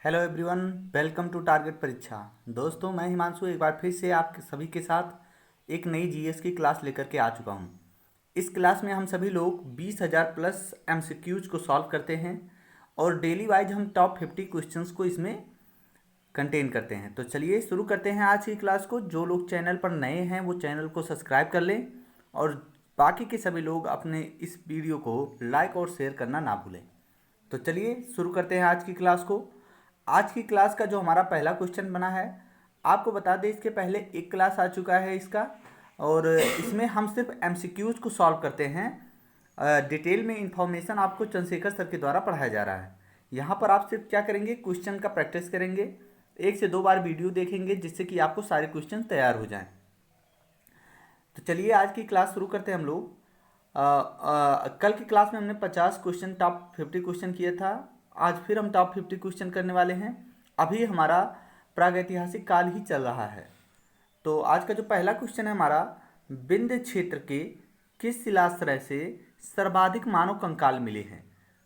Hello everyone, welcome to target Pariksha. दोस्तों, मैं हिमांशु एक बार फिर से आप सभी के साथ एक नई जीएस की क्लास लेकर के आ चुका हूं। इस क्लास में हम सभी लोग 20,000 प्लस एमसीक्यूज को सॉल्व करते हैं और डेली वाइज हम टॉप 50 क्वेश्चंस को इसमें कंटेन करते हैं। तो चलिए शुरू करते हैं आज की क्लास को। जो लोग चैनल पर नए हैं वो चैनल को सब्सक्राइब कर लें और बाकी के सभी लोग अपने इस वीडियो को लाइक और शेयर करना ना भूलें। तो चलिए शुरू करते हैं आज की क्लास को। आज की क्लास का जो हमारा पहला क्वेश्चन बना है, आपको बता दें इसके पहले एक क्लास आ चुका है इसका, और इसमें हम सिर्फ एमसीक्यूज को सॉल्व करते हैं। डिटेल में इंफॉर्मेशन आपको चंद्रशेखर सर के द्वारा पढ़ाया जा रहा है। यहाँ पर आप सिर्फ क्या करेंगे, क्वेश्चन का प्रैक्टिस करेंगे, 1 से 2 बार वीडियो देखेंगे जिससे कि आपको सारे क्वेश्चन तैयार हो जाएं। तो चलिए आज की क्लास शुरू करते हैं हम लोग। कल की क्लास में हमने 50 क्वेश्चन टॉप 50 क्वेश्चन किया था। आज फिर हम टॉप 50 क्वेश्चन करने वाले हैं। अभी हमारा प्रागैतिहासिक काल ही चल रहा है। तो आज का जो पहला क्वेश्चन है हमारा, विंध्य क्षेत्र के किस शिलाश्रय से सर्वाधिक मानव कंकाल मिले हैं?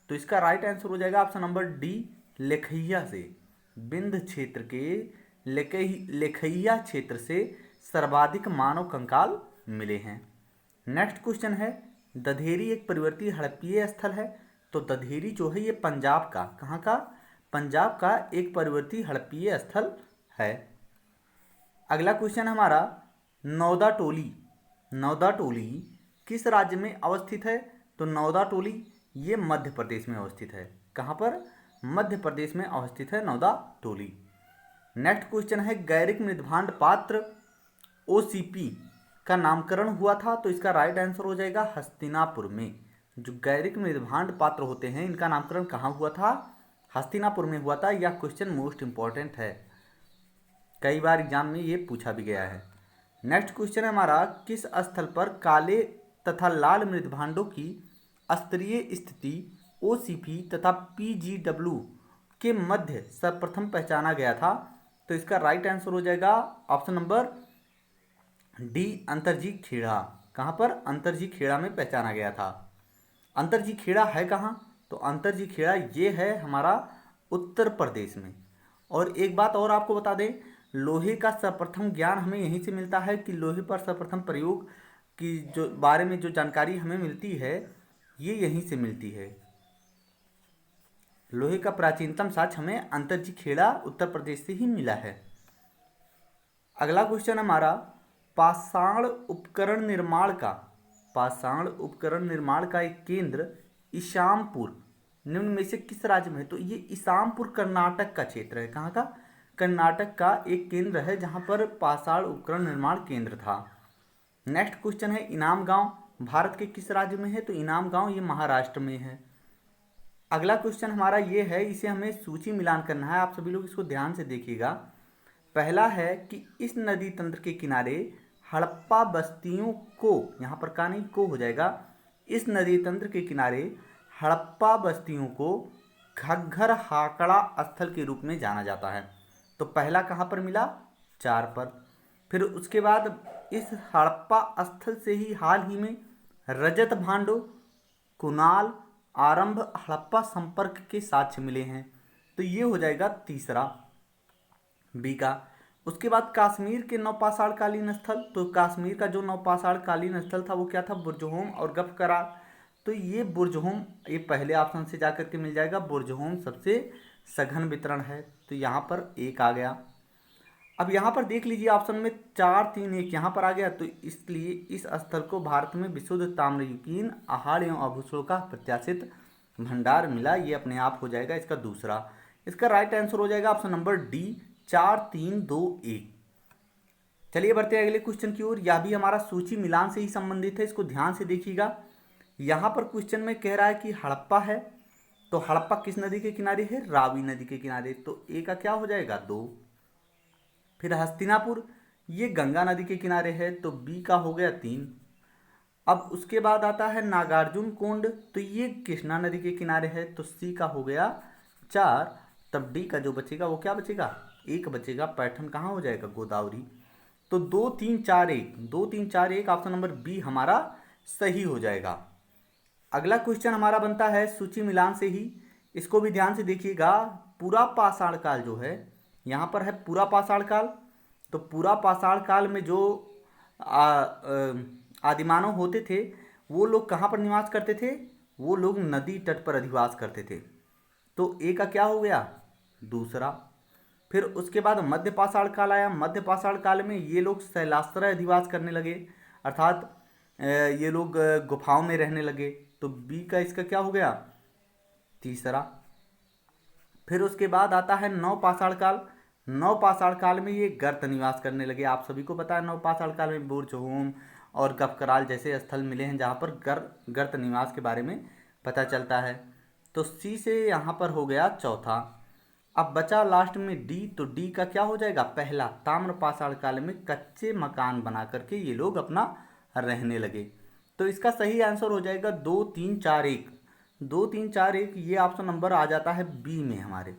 तो इसका राइट आंसर हो जाएगा ऑप्शन नंबर डी, लेखैया से। विंध्य क्षेत्र के लेखैया क्षेत्र से सर्वाधिक मानव कंकाल मिले हैं। नेक्स्ट क्वेश्चन है, दधेरी एक परिवर्ती हड़प्पीय स्थल है। तो दधेरी जो है ये पंजाब का, कहाँ का? पंजाब का एक परिवर्ती हड़प्पीय स्थल है। अगला क्वेश्चन हमारा, नौदा टोली। नौदा टोली किस राज्य में अवस्थित है? तो नौदा टोली ये मध्य प्रदेश में अवस्थित है। कहाँ पर? मध्य प्रदेश में अवस्थित है नौदा टोली। नेक्स्ट क्वेश्चन है, गैरिक मृदभांड पात्र ओसीपी का नामकरण हुआ था। तो इसका राइट आंसर हो जाएगा हस्तिनापुर में। जो गैरिक मृदभांड पात्र होते हैं इनका नामकरण कहाँ हुआ था? हस्तिनापुर में हुआ था। यह क्वेश्चन मोस्ट इंपॉर्टेंट है, कई बार एग्जाम में ये पूछा भी गया है। नेक्स्ट क्वेश्चन है हमारा, किस स्थल पर काले तथा लाल मृदभांडों की स्तरीय स्थिति ओसीपी तथा पीजीडब्ल्यू के मध्य सर्वप्रथम पहचाना गया था? तो इसका राइट आंसर हो जाएगा option number D, Atranji Kheda. कहाँ पर? अंतरजी खेड़ा में पहचाना गया था। अंतरजी खेड़ा है कहाँ? तो अंतरजी खेड़ा ये है हमारा उत्तर प्रदेश में। और एक बात और आपको बता दें, लोहे का सर्वप्रथम ज्ञान हमें यहीं से मिलता है कि लोहे पर सर्वप्रथम प्रयोग की जो बारे में जो जानकारी हमें मिलती है ये यहीं से मिलती है। लोहे का प्राचीनतम साक्ष्य हमें अंतरजी खेड़ा उत्तर प्रदेश से ही मिला है। अगला क्वेश्चन हमारा, पाषाण उपकरण निर्माण का एक केंद्र इसामपुर निम्न में से किस राज्य में है? तो ये इसामपुर कर्नाटक का क्षेत्र है। कहाँ का? कर्नाटक का एक केंद्र है जहाँ पर पाषाण उपकरण निर्माण केंद्र था। नेक्स्ट क्वेश्चन है, इनाम गांव भारत के किस राज्य में है? तो इनाम गांव ये महाराष्ट्र में है। अगला क्वेश्चन हमारा ये है, इसे हमें सूची मिलान करना है, आप सभी लोग इसको ध्यान से देखिएगा। पहला है कि इस नदी तंत्र के किनारे हड़प्पा बस्तियों को, यहाँ पर का नहीं को हो जाएगा, इस नदी तंत्र के किनारे हड़प्पा बस्तियों को घग्घर हाकड़ा स्थल के रूप में जाना जाता है। तो पहला कहाँ पर मिला? 4 पर। फिर उसके बाद इस हड़प्पा स्थल से ही हाल ही में रजत भांडो, कुनाल, आरंभ हड़प्पा संपर्क के साक्ष्य मिले हैं। तो ये हो जाएगा तीसरा, बी का। उसके बाद कश्मीर के नवपाषाण कालीन स्थल, तो कश्मीर का जो नवपाषाण कालीन स्थल था वो क्या था? बुर्जहोम और गफकरा। तो ये बुर्जहोम ये पहले ऑप्शन से जाकर के मिल जाएगा, बुर्जहोम सबसे सघन वितरण है। तो यहाँ पर एक आ गया। अब यहाँ पर देख लीजिए ऑप्शन में 4, 3, 1 यहाँ पर आ गया। तो इसलिए इस स्थल को भारत में विशुद्ध ताम्रयुगीन आहार एवं आभूषणों का प्रत्याशित भंडार मिला। ये अपने आप हो जाएगा इसका दूसरा। इसका राइट आंसर हो जाएगा ऑप्शन नंबर डी, 4, 3, 2, 1। चलिए बढ़ते हैं अगले क्वेश्चन की ओर। यह भी हमारा सूची मिलान से ही संबंधित है, इसको ध्यान से देखिएगा। यहाँ पर क्वेश्चन में कह रहा है कि हड़प्पा है, तो हड़प्पा किस नदी के किनारे है? रावी नदी के किनारे। तो ए का क्या हो जाएगा? 2। फिर हस्तिनापुर ये गंगा नदी के किनारे है, तो बी का हो गया 3। अब उसके बाद आता है नागार्जुन कोंड, तो ये कृष्णा नदी के किनारे है, तो सी का हो गया 4। तब डी का जो बचेगा वो क्या बचेगा? 1 बचेगा। पैटर्न कहाँ हो जाएगा? गोदावरी। तो 2, 3, 4, 1, 2, 3, 4, 1 ऑप्शन नंबर बी हमारा सही हो जाएगा। अगला क्वेश्चन हमारा बनता है सूची मिलान से ही, इसको भी ध्यान से देखिएगा, पूरा पाषाण काल जो है, यहाँ पर है पूरा पाषाण काल। तो पूरा पाषाण काल में जो आदिमानव होते थे वो लोग कहाँ पर निवास करते थे? वो लोग नदी तट पर अधिवास करते थे। तो ए का क्या हो गया? दूसरा। फिर उसके बाद मध्य पाषाण काल आया। मध्य पाषाण काल में ये लोग शैलाश्रय अधिवास करने लगे, अर्थात ये लोग गुफाओं में रहने लगे। तो बी का इसका क्या हो गया? तीसरा। फिर उसके बाद आता है नव पाषाण काल। नव पाषाण काल में ये गर्त निवास करने लगे। आप सभी को पता है नव पाषाण काल में बुर्ज और गफकराल जैसे स्थल मिले हैं जहाँ पर गर्त निवास के बारे में पता चलता है। तो सी से यहाँ पर हो गया चौथा। अब बचा लास्ट में डी। तो डी का क्या हो जाएगा? पहला। ताम्र पाषाण काल में कच्चे मकान बना करके ये लोग अपना रहने लगे। तो इसका सही आंसर हो जाएगा 2 3 4 1। 2 3 4 1 ये ऑप्शन नंबर आ जाता है बी में हमारे।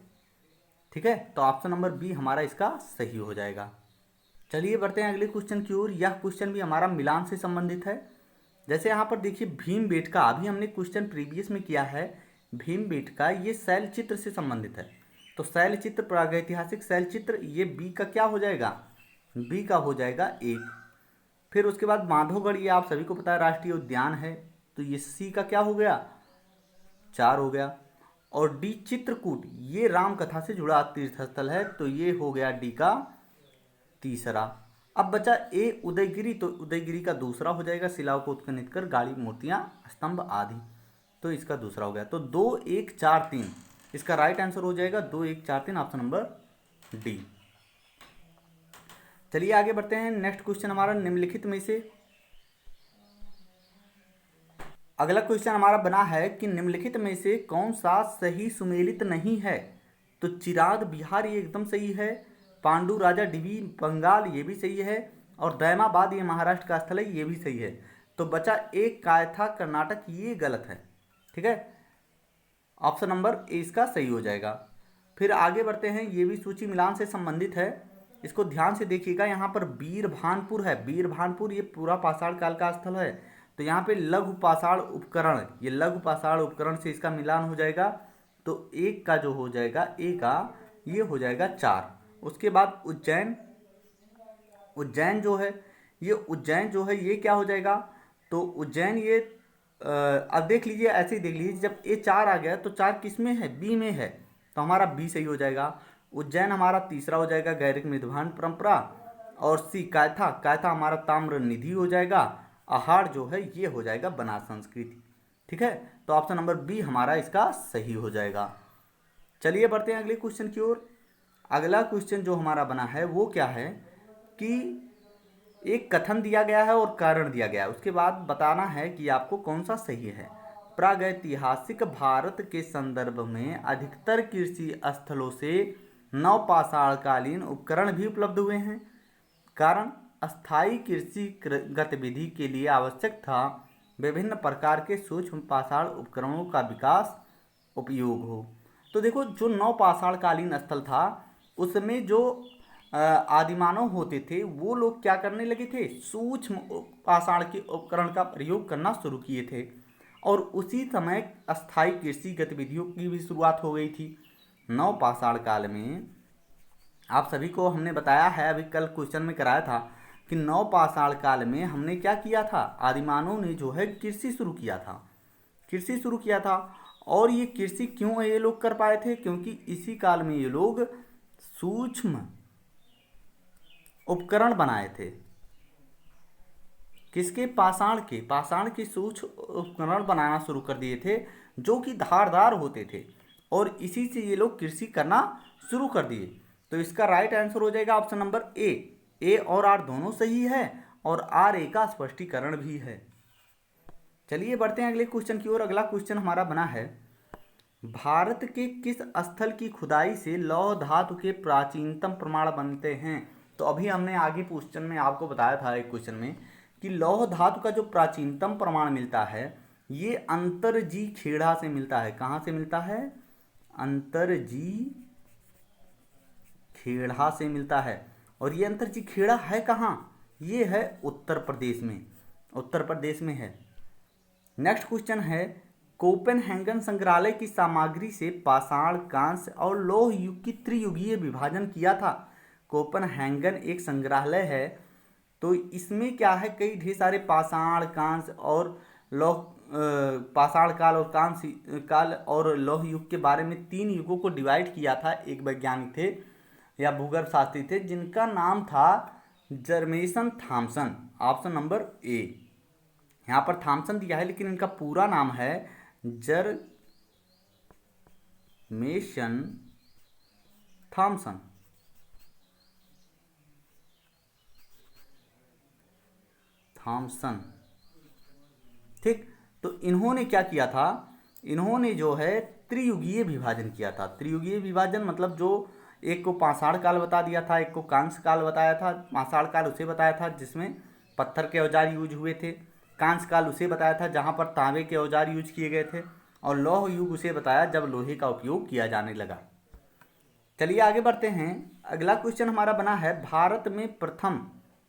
ठीक है, तो ऑप्शन नंबर बी हमारा इसका सही हो जाएगा। चलिए बढ़ते हैं अगले क्वेश्चन की ओर। यह क्वेश्चन भी हमारा मिलान से संबंधित है। जैसे यहाँ पर देखिए भीमबेटका, अभी हमने क्वेश्चन प्रीवियस में किया है भीमबेटका, ये शैल चित्र से संबंधित है। तो शैल चित्र, प्रागैतिहासिक शैल चित्र, ये बी का क्या हो जाएगा? बी का हो जाएगा 1। फिर उसके बाद माधवगढ़, ये आप सभी को पता है राष्ट्रीय उद्यान है। तो ये सी का क्या हो गया? 4 हो गया। और डी चित्रकूट, ये राम कथा से जुड़ा तीर्थ स्थल है। तो ये हो गया डी का तीसरा। अब बचा ए उदयगिरी। तो उदयगिरी का दूसरा हो जाएगा, शिलाओं को उत्खनन कर गाड़ी, मूर्तियां, स्तंभ आदि। तो इसका दूसरा हो गया। तो 2 1 4 3 इसका राइट आंसर हो जाएगा 2 1 4 3 ऑप्शन नंबर डी। चलिए आगे बढ़ते हैं। नेक्स्ट क्वेश्चन हमारा निम्नलिखित में से, अगला क्वेश्चन हमारा बना है कि निम्नलिखित में से कौन सा सही सुमेलित नहीं है? तो चिराग बिहार ये एकदम सही है, पांडु राजा डिवी बंगाल ये भी सही है, और दैमाबाद ये महाराष्ट्र का स्थल है ये भी सही है। तो बचा एक कायथा कर्नाटक, ये गलत है। ठीक है, ऑप्शन नंबर ए इसका सही हो जाएगा। फिर आगे बढ़ते हैं, ये भी सूची मिलान से संबंधित है, इसको ध्यान से देखिएगा। यहाँ पर वीरभानपुर है, वीरभानपुर ये पूरा पाषाण काल का स्थल है। तो यहाँ पे लघु पाषाण उपकरण, ये लघु पाषाण उपकरण से इसका मिलान हो जाएगा। तो एक का जो हो जाएगा, ए का ये हो जाएगा 4। उसके बाद उज्जैन, उज्जैन जो है ये, उज्जैन जो है ये क्या हो जाएगा? तो उज्जैन ये अब देख लीजिए, ऐसे ही देख लीजिए, जब ए 4 आ गया तो 4 किस में है? बी में है। तो हमारा बी सही हो जाएगा। उज्जैन हमारा तीसरा हो जाएगा, गैरिक मृदभान परंपरा। और सी कायथा, कायथा हमारा ताम्र निधि हो जाएगा। आहार जो है ये हो जाएगा बनास संस्कृति। ठीक है, तो ऑप्शन नंबर बी हमारा इसका सही हो जाएगा। चलिए बढ़ते हैं अगले क्वेश्चन की ओर। अगला क्वेश्चन जो हमारा बना है वो क्या है कि एक कथन दिया गया है और कारण दिया गया है, उसके बाद बताना है कि आपको कौन सा सही है। प्रागैतिहासिक भारत के संदर्भ में अधिकतर कृषि स्थलों से नवपाषाणकालीन उपकरण भी उपलब्ध हुए हैं। कारण अस्थायी कृषि गतिविधि के लिए आवश्यक था विभिन्न प्रकार के सूक्ष्म पाषाण उपकरणों का विकास उपयोग हो। तो देखो, जो नवपाषाणकालीन स्थल था उसमें जो आदिमानव होते थे वो लोग क्या करने लगे थे? सूक्ष्म पाषाण के उपकरण का प्रयोग करना शुरू किए थे। और उसी समय अस्थायी कृषि गतिविधियों की भी शुरुआत हो गई थी। नवपाषाण काल में आप सभी को हमने बताया है, अभी कल क्वेश्चन में कराया था कि नवपाषाण काल में हमने क्या किया था? आदिमानव ने जो है कृषि शुरू किया था, कृषि शुरू किया था। और ये कृषि क्यों ये लोग कर पाए थे? क्योंकि इसी काल में ये लोग सूक्ष्म उपकरण बनाए थे। किसके? पाषाण के, पाषाण के सूक्ष्म उपकरण बनाना शुरू कर दिए थे जो कि धारदार होते थे। और इसी से ये लोग कृषि करना शुरू कर दिए। तो इसका राइट आंसर हो जाएगा ऑप्शन नंबर ए। ए और आर दोनों सही है और आर ए का स्पष्टीकरण भी है। चलिए बढ़ते हैं अगले क्वेश्चन की ओर। अगला क्वेश्चन हमारा बना है, भारत के किस स्थल की खुदाई से लौह धातु के प्राचीनतम प्रमाण बनते हैं? तो अभी हमने आगे क्वेश्चन में आपको बताया था एक क्वेश्चन में कि लौह धातु का जो प्राचीनतम प्रमाण मिलता है ये अंतरजी खेड़ा से मिलता है। कहाँ से मिलता है? अंतरजी खेड़ा से मिलता है। और ये अंतरजी खेड़ा है कहाँ? ये है उत्तर प्रदेश में, उत्तर प्रदेश में है। नेक्स्ट क्वेश्चन है, कोपेनहेगन संग्रहालय की सामग्री से पाषाण, कांस्य और लौह युग की त्रियुगीय विभाजन किया था। कोपेनहेगन एक संग्रहालय है, तो इसमें क्या है, कई ढेर सारे पाषाण, कांस्य और लौह पाषाण काल और कांस्य काल और लौह युग के बारे में 3 युगों को डिवाइड किया था। एक वैज्ञानिक थे या भूगर्भ शास्त्री थे जिनका नाम था जर्मेसन थॉमसन। Option number A. यहाँ पर थॉमसन दिया है लेकिन इनका पूरा नाम है जर्मेसन थॉमसन। थॉमसन, ठीक। तो इन्होंने क्या किया था, इन्होंने जो है त्रियुगीय विभाजन किया था। त्रियुगीय विभाजन मतलब जो एक को पाषाण काल बता दिया था, एक को कांस्य काल बताया था। पाषाण काल उसे बताया था जिसमें पत्थर के औजार यूज हुए थे, कांस्य काल उसे बताया था जहाँ पर तांबे के औजार यूज किए गए थे, और लौह युग उसे बताया जब लोहे का उपयोग किया जाने लगा। चलिए आगे बढ़ते हैं। अगला क्वेश्चन हमारा बना है, भारत में प्रथम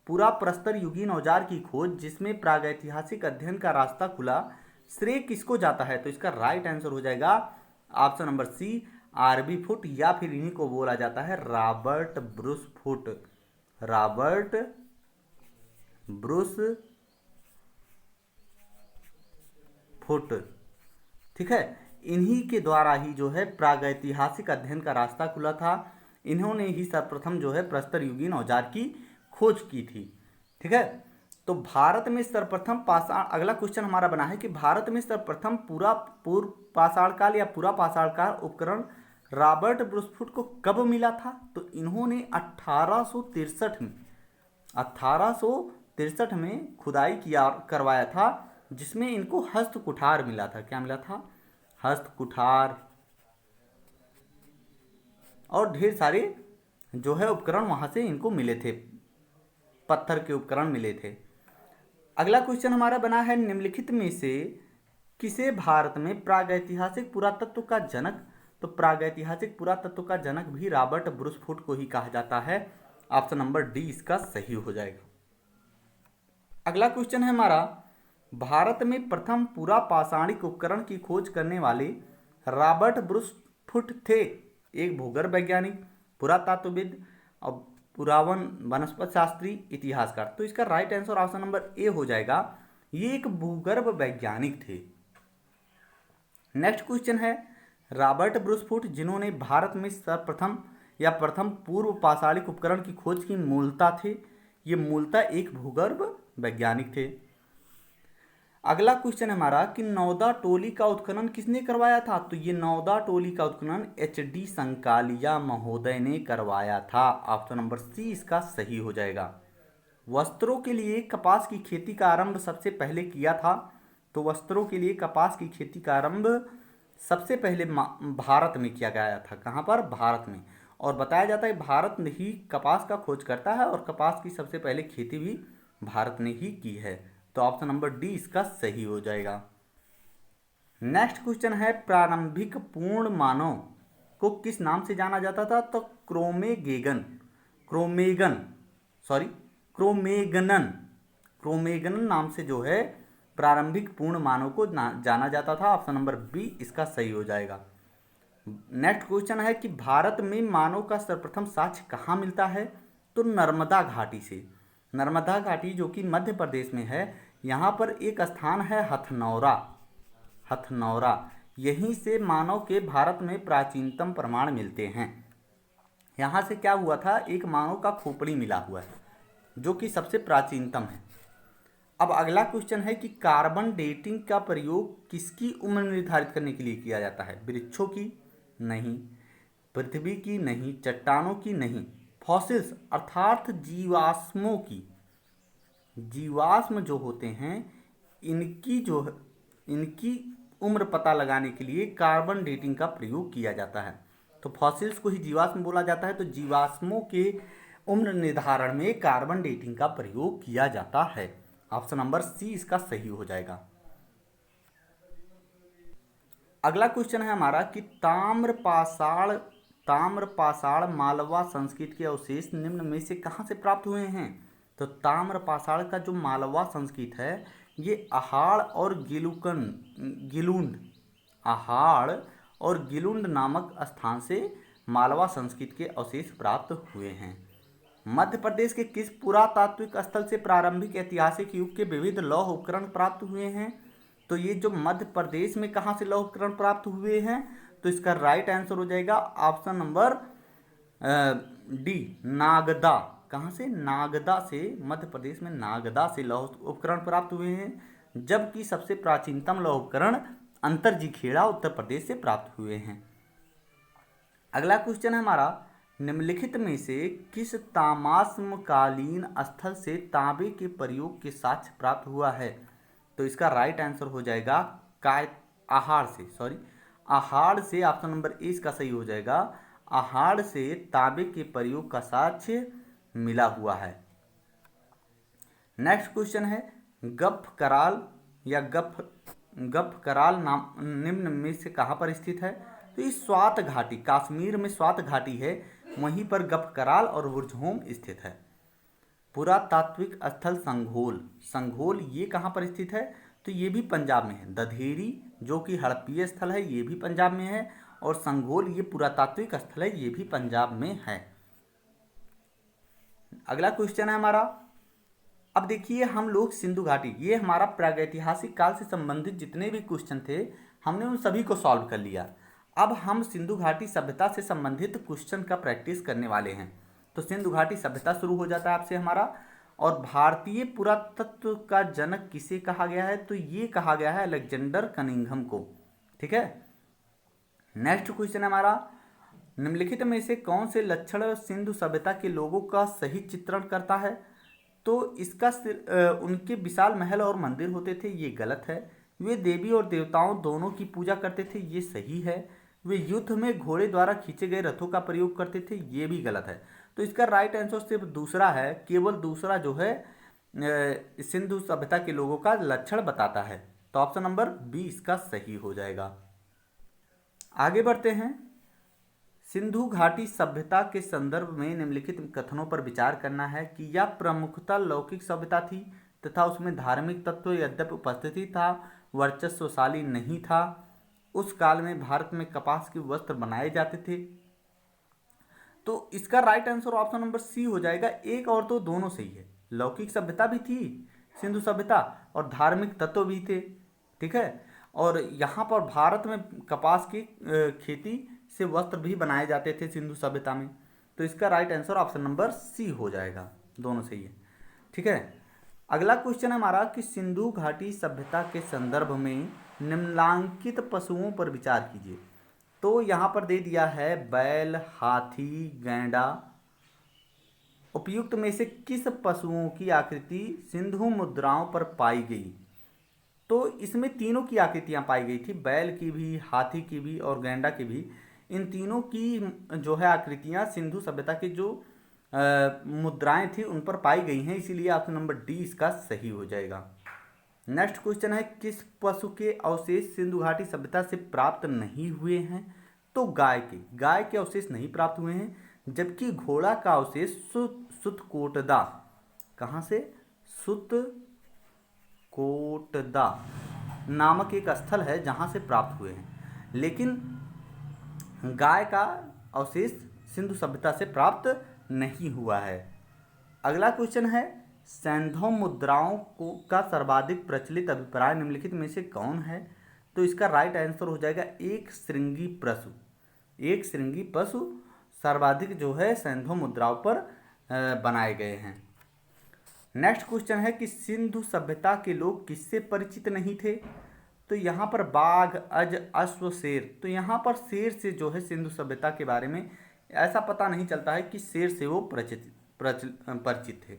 पूरा प्रस्तर युगीन औजार की खोज जिसमें प्रागैतिहासिक अध्ययन का रास्ता खुला, श्रेय किसको जाता है? तो इसका राइट आंसर हो जाएगा option number C, RB foot, या फिर इन्हीं को बोला जाता है Robert Bruce foot. Robert Bruce foot, ठीक है। इन्हीं के द्वारा ही जो है प्रागैतिहासिक अध्ययन का रास्ता खुला था। इन्होंने ही सर्वप्रथम जो है प्रस्तर युगीन औजार की खोज की थी, ठीक है। तो भारत में सर्वप्रथम पाषाण, अगला क्वेश्चन हमारा बना है कि भारत में सर्वप्रथम पूरा पूर्व पाषाण काल या पूरा पाषाण काल उपकरण रॉबर्ट ब्रूसफुट को कब मिला था? तो इन्होंने 1863 में खुदाई किया करवाया था, जिसमें इनको हस्त कुठार मिला था। क्या मिला था? हस्त कुठार, और ढेर सारे जो है उपकरण वहां से इनको मिले थे, पत्थर के उपकरण मिले थे। अगला क्वेश्चन हमारा बना है, निम्नलिखित में से किसे भारत में प्रागैतिहासिक पुरातत्व का जनक? तो प्रागैतिहासिक पुरातत्व का जनक भी रॉबर्ट ब्रूस फुट को ही कहा जाता है। ऑप्शन नंबर डी इसका सही हो जाएगा। अगला क्वेश्चन है हमारा, भारत में प्रथम पूरा पाषाणिक उपकरण की खोज करने वाले रॉबर्ट ब्रूस फुट थे। एक भूगर्भ वैज्ञानिक, पुरातत्वविद और पुरावन वनस्पति शास्त्री, इतिहासकार। तो इसका right answer option number A हो जाएगा, ये एक भूगर्भ वैज्ञानिक थे। नेक्स्ट क्वेश्चन है, रॉबर्ट ब्रूस फुट जिन्होंने भारत में सर्वप्रथम या प्रथम पूर्व पाषाणिक उपकरण की खोज की मूलतः थे, ये मूलतः एक भूगर्भ वैज्ञानिक थे। अगला क्वेश्चन हमारा कि नौदा टोली का उत्खनन किसने करवाया था? तो ये नौदा टोली का उत्खनन एच.डी. संकालिया महोदय ने करवाया था। ऑप्शन नंबर सी इसका सही हो जाएगा। वस्त्रों के लिए कपास की खेती का आरंभ सबसे पहले किया था। तो वस्त्रों के लिए कपास की खेती का आरंभ सबसे पहले भारत में किया गया था। कहाँ पर? भारत में। और बताया जाता है भारत ने ही कपास का खोज करता है और कपास की सबसे पहले खेती भी भारत ने ही की है। तो ऑप्शन नंबर डी इसका सही हो जाएगा। नेक्स्ट क्वेश्चन है, प्रारंभिक पूर्ण मानव को किस नाम से जाना जाता था? तो क्रोमेगनन नाम से जो है प्रारंभिक पूर्ण मानव को जाना जाता था। ऑप्शन नंबर बी इसका सही हो जाएगा। नेक्स्ट क्वेश्चन है कि भारत में मानव का सर्वप्रथम साक्ष्य कहाँ मिलता है? तो नर्मदा घाटी से। नर्मदा घाटी जो कि मध्य प्रदेश में है, यहाँ पर एक स्थान है हथनौरा। यहीं से मानव के भारत में प्राचीनतम प्रमाण मिलते हैं। यहाँ से क्या हुआ था, एक मानव का खोपड़ी मिला हुआ है जो कि सबसे प्राचीनतम है। अब अगला क्वेश्चन है कि कार्बन डेटिंग का प्रयोग किसकी उम्र निर्धारित करने के लिए किया जाता है? वृक्षों की? नहीं। पृथ्वी की? नहीं। चट्टानों की? नहीं। फॉसिल्स अर्थात जीवाश्मों की। जीवाश्म जो होते हैं इनकी उम्र पता लगाने के लिए कार्बन डेटिंग का प्रयोग किया जाता है। तो फॉसिल्स को ही जीवाश्म बोला जाता है। तो जीवाश्मों के उम्र निर्धारण में कार्बन डेटिंग का प्रयोग किया जाता है। ऑप्शन नंबर सी इसका सही हो जाएगा। अगला क्वेश्चन है हमारा कि ताम्रपाषाण मालवा संस्कृति के अवशेष निम्न में से कहाँ से प्राप्त हुए हैं? तो ताम्रपाषाण का जो मालवा संस्कृत है, ये अहाड़ और गिलुंड आहाड़ और गिलुंड नामक स्थान से मालवा संस्कृति के अवशेष प्राप्त हुए हैं। मध्य प्रदेश के किस पुरातात्विक स्थल से प्रारंभिक ऐतिहासिक युग के विविध लौह उपकरण प्राप्त हुए हैं? तो ये जो मध्य प्रदेश में कहाँ से लौह उपकरण प्राप्त हुए हैं, तो इसका राइट आंसर हो जाएगा ऑप्शन नंबर डी, नागदा। कहाँ से? नागदा से, मध्य प्रदेश में नागदा से लौह उपकरण प्राप्त हुए हैं। जबकि सबसे प्राचीनतम लौह उपकरण अंतरजीखेड़ा उत्तर प्रदेश से प्राप्त हुए हैं। अगला क्वेश्चन है हमारा, निम्नलिखित में से किस ताम्रकालीन स्थल से तांबे के प्रयोग के साक्ष्य प्राप्त हुआ है? तो इसका राइट आंसर हो जाएगा आहाड़ से ऑप्शन नंबर ए इसका सही हो जाएगा। आहाड़ से तांबे के प्रयोग का साक्ष्य मिला हुआ है। नेक्स्ट क्वेश्चन है, गफ कराल या गफ कराल नाम निम्न में से कहाँ पर स्थित है? तो ये स्वात घाटी, कश्मीर में स्वात घाटी है, वहीं पर गफ कराल और वुर्जहोम स्थित है। पुरातात्विक स्थल संघोल ये कहाँ पर स्थित है? तो ये भी पंजाब में है। दधेरी जो कि हड़प्पीय स्थल है ये भी पंजाब में है, और संघोल ये पुरातात्विक स्थल है ये भी पंजाब में है। अगला क्वेश्चन है हमारा, अब देखिए हम लोग सिंधु घाटी, ये हमारा प्रागैतिहासिक काल से संबंधित जितने भी क्वेश्चन थे हमने उन सभी को सॉल्व कर लिया। अब हम सिंधु घाटी सभ्यता से संबंधित क्वेश्चन का प्रैक्टिस करने वाले हैं। तो सिंधु घाटी सभ्यता शुरू हो जाता है आपसे हमारा, और भारतीय पुरातत्व का जनक किसे कहा गया है? तो ये कहा गया है अलेक्जेंडर कनिंघम को। ठीक है। नेक्स्ट क्वेश्चन है हमारा, निम्नलिखित में से कौन से लक्षण सिंधु सभ्यता के लोगों का सही चित्रण करता है? तो इसका उनके विशाल महल और मंदिर होते थे, ये गलत है। वे देवी और देवताओं दोनों की पूजा करते थे, ये सही है। वे युद्ध में घोड़े द्वारा खींचे गए रथों का प्रयोग करते थे, ये भी गलत है। तो इसका राइट आंसर सिर्फ दूसरा है, केवल दूसरा जो है सिंधु सभ्यता के लोगों का लक्षण बताता है। तो ऑप्शन नंबर बी इसका सही हो जाएगा। आगे बढ़ते हैं, सिंधु घाटी सभ्यता के संदर्भ में निम्नलिखित कथनों पर विचार करना है कि यह प्रमुखतः लौकिक सभ्यता थी तथा उसमें धार्मिक तत्व यद्यपि उपस्थिति था, वर्चस्वशाली नहीं था। उस काल में भारत में कपास के वस्त्र बनाए जाते थे। तो इसका right answer option number C हो जाएगा। एक और दो दोनों सही है, लौकिक सभ्यता भी थी सिंधु सभ्यता और धार्मिक तत्व भी थे। ठीक है, और यहाँ पर भारत में कपास की खेती से वस्त्र भी बनाए जाते थे सिंधु सभ्यता में। तो इसका right answer option number C हो जाएगा, दोनों सही है। ठीक है, अगला क्वेश्चन है हमारा कि सिंधु घाटी सभ्यता के संदर्भ में निम्नलिखित पशुओं पर विचार कीजिए। तो यहाँ पर दे दिया है बैल, हाथी, गैंडा। उपयुक्त में से किस पशुओं की आकृति सिंधु मुद्राओं पर पाई गई? तो इसमें तीनों की आकृतियां पाई गई थी, बैल की भी, हाथी की भी और गैंडा की भी। इन तीनों की जो है आकृतियां सिंधु सभ्यता की जो मुद्राएं थी उन पर पाई गई हैं, इसीलिए ऑप्शन नंबर डी इसका सही हो जाएगा। नेक्स्ट क्वेश्चन है, किस पशु के अवशेष सिंधु घाटी सभ्यता से प्राप्त नहीं हुए हैं? तो गाय के अवशेष नहीं प्राप्त हुए हैं, जबकि घोड़ा का अवशेष सुतकोटदा, कहाँ से? सुतकोटदा नामक एक स्थल है जहाँ से प्राप्त हुए हैं, लेकिन गाय का अवशेष सिंधु सभ्यता से प्राप्त नहीं हुआ है। अगला क्वेश्चन है, सैंधव मुद्राओं का सर्वाधिक प्रचलित अभिप्राय निम्नलिखित में से कौन है? तो इसका राइट आंसर हो जाएगा एक श्रृंगी पशु सर्वाधिक जो है सैंधव मुद्राओं पर बनाए गए हैं। नेक्स्ट क्वेश्चन है कि सिंधु सभ्यता के लोग किससे परिचित नहीं थे? तो यहाँ पर बाघ, अज, अश्व, शेर। तो यहाँ पर शेर से जो है सिंधु सभ्यता के बारे में ऐसा पता नहीं चलता है कि शेर से वो परिचित थे।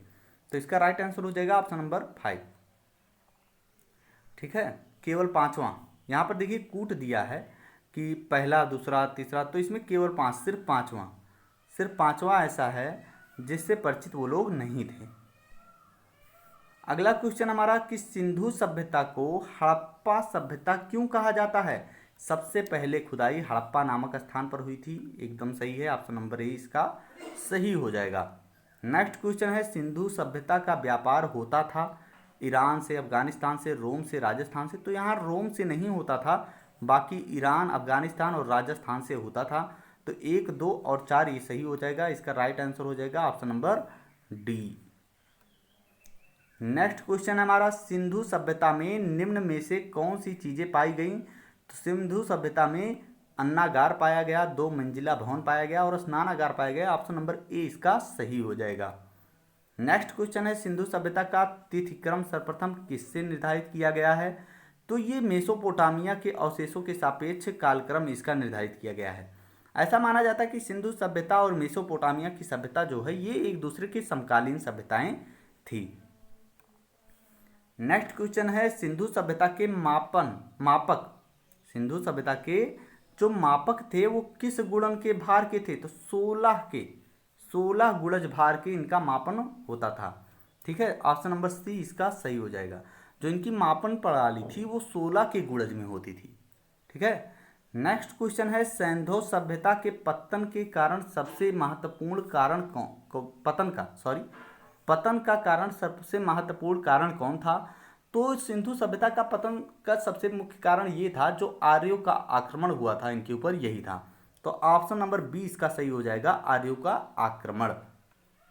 तो इसका राइट आंसर हो जाएगा ऑप्शन नंबर 5। ठीक है, केवल पांचवा। यहाँ पर देखिए कूट दिया है कि पहला, दूसरा, तीसरा, तो इसमें केवल 5, सिर्फ पांचवा ऐसा है जिससे परिचित वो लोग नहीं थे। अगला क्वेश्चन हमारा कि सिंधु सभ्यता को हड़प्पा सभ्यता क्यों कहा जाता है? सबसे पहले खुदाई हड़प्पा नामक स्थान पर हुई थी, एकदम सही है, ऑप्शन नंबर ए इसका सही हो जाएगा। नेक्स्ट क्वेश्चन है, सिंधु सभ्यता का व्यापार होता था ईरान से, अफगानिस्तान से, रोम से, राजस्थान से। तो यहाँ रोम से नहीं होता था, बाकी ईरान, अफगानिस्तान और राजस्थान से होता था। तो 1, 2 और 4 ये सही हो जाएगा। इसका राइट आंसर हो जाएगा option number D. Next question है हमारा, सिंधु सभ्यता में निम्न में से कौन सी चीजें पाई गई? तो सिंधु सभ्यता में अन्नागार पाया गया, 2 मंजिला भवन पाया गया और स्नानागार पाया गया। ऑप्शन नंबर ए इसका सही हो जाएगा। नेक्स्ट क्वेश्चन है, सिंधु सभ्यता का तिथिक्रम सर्वप्रथम किससे निर्धारित किया गया है? तो ये मेसोपोटामिया के अवशेषों के सापेक्ष कालक्रम इसका निर्धारित किया गया है। ऐसा माना जाता है कि सिंधु सभ्यता और मेसोपोटामिया की सभ्यता जो है ये एक दूसरे की समकालीन सभ्यताएं थी। नेक्स्ट क्वेश्चन है, सिंधु सभ्यता के मापक सिंधु सभ्यता के जो मापक थे वो किस गुणन के भार के थे? तो 16 गुणज भार के इनका मापन होता था। ठीक है, ऑप्शन नंबर सी इसका सही हो जाएगा। जो इनकी मापन प्रणाली थी वो 16 के गुणज में होती थी। ठीक है। नेक्स्ट क्वेश्चन है, सिंधु सभ्यता के पतन के कारण सबसे महत्वपूर्ण कारण पतन का कारण सबसे महत्वपूर्ण कारण कौन था? तो सिंधु सभ्यता का पतन का सबसे मुख्य कारण ये था जो आर्यों का आक्रमण हुआ था इनके ऊपर, यही था। तो ऑप्शन नंबर बी इसका सही हो जाएगा, आर्यों का आक्रमण।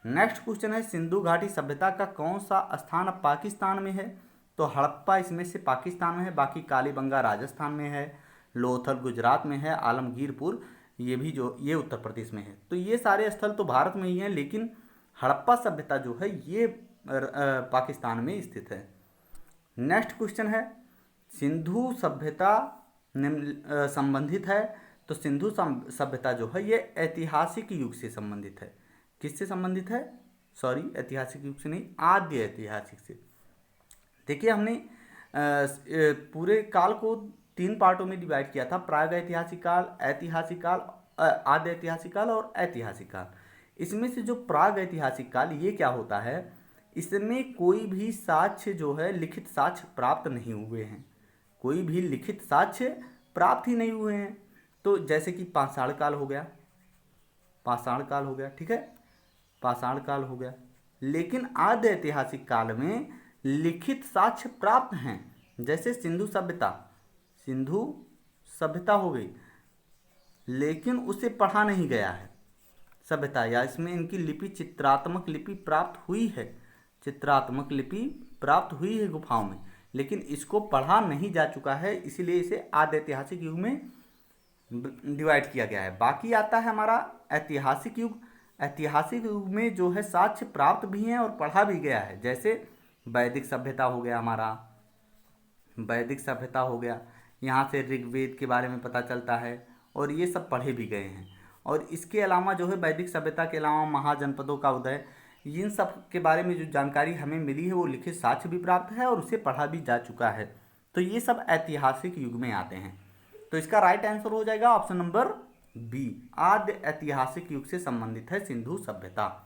नेक्स्ट क्वेश्चन है, सिंधु घाटी सभ्यता का कौन सा स्थान अब पाकिस्तान में है? तो हड़प्पा इसमें से पाकिस्तान में है, बाकी कालीबंगा राजस्थान में है, लोथल गुजरात में है, आलमगीरपुर ये उत्तर प्रदेश में है। तो ये सारे स्थल तो भारत में ही हैं, लेकिन हड़प्पा सभ्यता जो है ये पाकिस्तान में स्थित है। नेक्स्ट क्वेश्चन है, सिंधु सभ्यता संबंधित है। तो सिंधु सभ्यता जो है ये ऐतिहासिक युग से संबंधित है। किससे संबंधित है? सॉरी, ऐतिहासिक युग से नहीं, आद्य ऐतिहासिक से। देखिए, हमने पूरे काल को 3 पार्टों में डिवाइड किया था, प्राग ऐतिहासिक काल, ऐतिहासिक काल, आद्य ऐतिहासिक काल और ऐतिहासिक काल। इसमें से जो प्राग ऐतिहासिक काल ये क्या होता है, इसमें कोई भी साक्ष्य जो है लिखित साक्ष्य प्राप्त नहीं हुए हैं, कोई भी लिखित साक्ष्य प्राप्त ही नहीं हुए हैं। तो जैसे कि पाषाण काल हो गया, ठीक है, पाषाण काल हो गया। लेकिन आद्य ऐतिहासिक काल में लिखित साक्ष्य प्राप्त हैं, जैसे सिंधु सभ्यता हो गई, लेकिन उसे पढ़ा नहीं गया है सभ्यता, या इसमें इनकी लिपि चित्रात्मक लिपि प्राप्त हुई है गुफाओं में, लेकिन इसको पढ़ा नहीं जा चुका है, इसीलिए इसे आद्य ऐतिहासिक युग में डिवाइड किया गया है। बाकी आता है हमारा ऐतिहासिक युग। ऐतिहासिक युग में जो है साक्ष्य प्राप्त भी हैं और पढ़ा भी गया है, जैसे वैदिक सभ्यता हो गया, यहाँ से ऋग्वेद के बारे में पता चलता है और ये सब पढ़े भी गए हैं। और इसके अलावा जो है वैदिक सभ्यता के अलावा महाजनपदों का उदय, इन सब के बारे में जो जानकारी हमें मिली है वो लिखित साक्ष्य भी प्राप्त है और उसे पढ़ा भी जा चुका है। तो ये सब ऐतिहासिक युग में आते हैं। तो इसका राइट आंसर हो जाएगा ऑप्शन नंबर बी, आद्य ऐतिहासिक युग से संबंधित है सिंधु सभ्यता।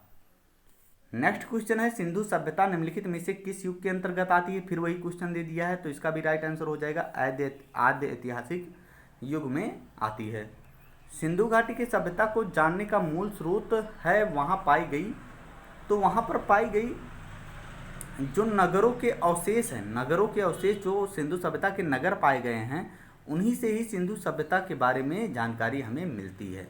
नेक्स्ट क्वेश्चन है, सिंधु सभ्यता निम्नलिखित में से किस युग के अंतर्गत आती है? फिर वही क्वेश्चन दे दिया है, तो इसका भी राइट आंसर हो जाएगा आद्य ऐतिहासिक युग में आती है। सिंधु घाटी की सभ्यता को जानने का मूल स्रोत है वहाँ पाई गई, तो वहाँ पर पाई गई जो नगरों के अवशेष जो सिंधु सभ्यता के नगर पाए गए हैं, उन्हीं से ही सिंधु सभ्यता के बारे में जानकारी हमें मिलती है।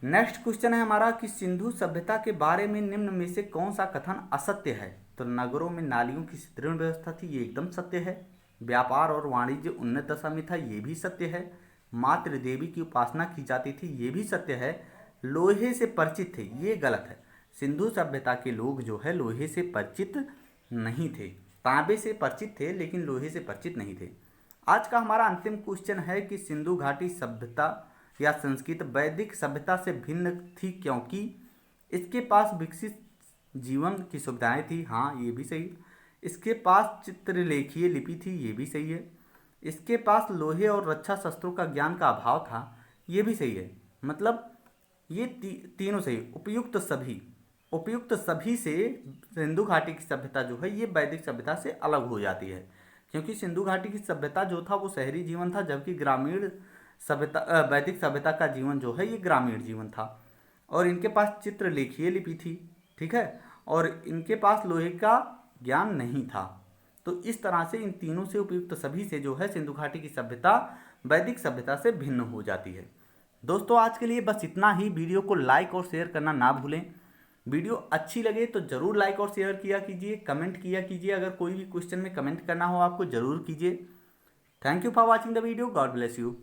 नेक्स्ट क्वेश्चन है हमारा कि सिंधु सभ्यता के बारे में निम्न में से कौन सा कथन असत्य है? तो नगरों में नालियों की सुदृढ़ व्यवस्था थी, ये एकदम सत्य है। व्यापार और वाणिज्य उन्नत दशा में था, ये भी सत्य है। मातृ देवी की उपासना की जाती थी, ये भी सत्य है। लोहे से परिचित थे, ये गलत है। सिंधु सभ्यता के लोग जो है लोहे से परिचित नहीं थे, तांबे से परिचित थे लेकिन लोहे से परिचित नहीं थे। आज का हमारा अंतिम क्वेश्चन है कि सिंधु घाटी सभ्यता या संस्कृत वैदिक सभ्यता से भिन्न थी क्योंकि इसके पास विकसित जीवन की सुविधाएं थी। हाँ, ये भी सही। इसके पास चित्रलेखीय लिपि थी, ये भी सही है। इसके पास लोहे और रक्षा शस्त्रों का ज्ञान का अभाव था, ये भी सही है। मतलब ये तीनों सही। उपयुक्त सभी से सिंधु घाटी की सभ्यता जो है ये वैदिक सभ्यता से अलग हो जाती है, क्योंकि सिंधु घाटी की सभ्यता जो था वो शहरी जीवन था, जबकि ग्रामीण सभ्यता वैदिक सभ्यता का जीवन जो है ये ग्रामीण जीवन था। और इनके पास चित्रलेखीय लिपि थी, ठीक है, और इनके पास लोहे का ज्ञान नहीं था। तो इस तरह से इन तीनों से उपयुक्त सभी से जो है सिंधु घाटी की सभ्यता वैदिक सभ्यता से भिन्न हो जाती है। दोस्तों आज के लिए बस इतना ही। वीडियो को लाइक और शेयर करना ना भूलें। वीडियो अच्छी लगे तो ज़रूर लाइक और शेयर किया कीजिए, कमेंट किया कीजिए। अगर कोई भी क्वेश्चन में कमेंट करना हो आपको ज़रूर कीजिए। Thank you for watching the video. God bless you.